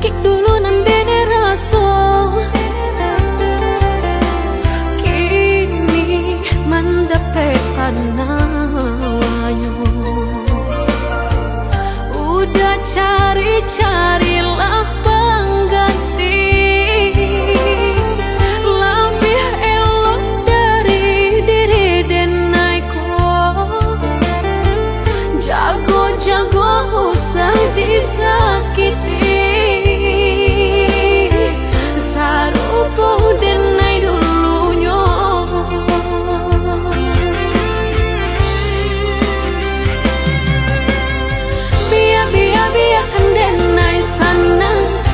sakit dulu nan dene raso kini mendapat panawayu udah cari-carilah pengganti lebih elok dari diri denaiku jago-jago usah disakiti sarupo denai dulunya biar denai sana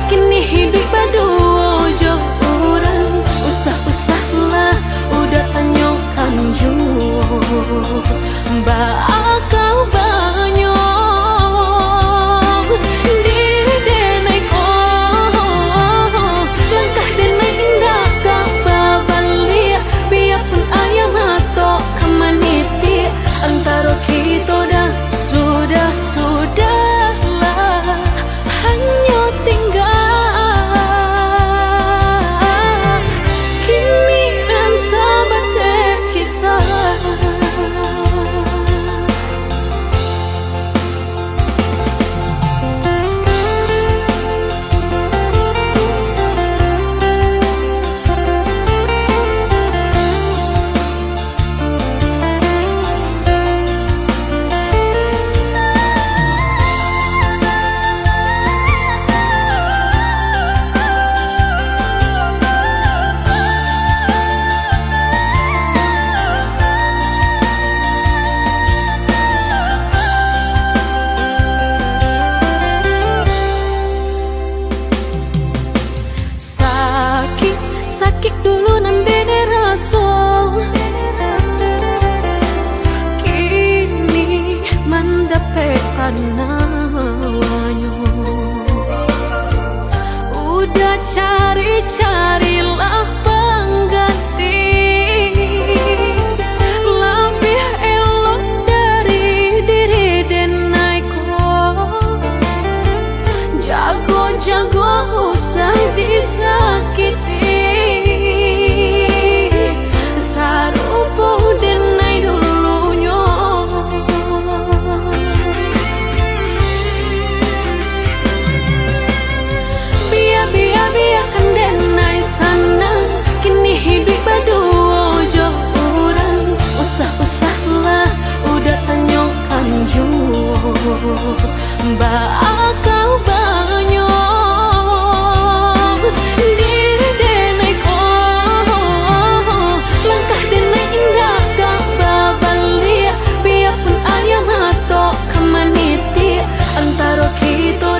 kini hidup berdua jauh orang usah-usahlah udah tanyakan jauh bakal banyak diri denai langkah denai indah kau babalik biarpun ayam atau kemaniti antara kita dah sudahlah hanya tinggal kini kan sahabat terkisah sakit dulu nan dene raso kini mendapat panawayu udah cari-carilah pengganti lebih elok dari diri denaiku jago-jago usah disakiti sarupo denai dulunya biar denai sana kini hidup berdua jauh orang usah-usahlah udah tanyakan jauh bakal banyak diri denai langkah denai indah kau babalik biarpun ayam atau kemaniti antara kita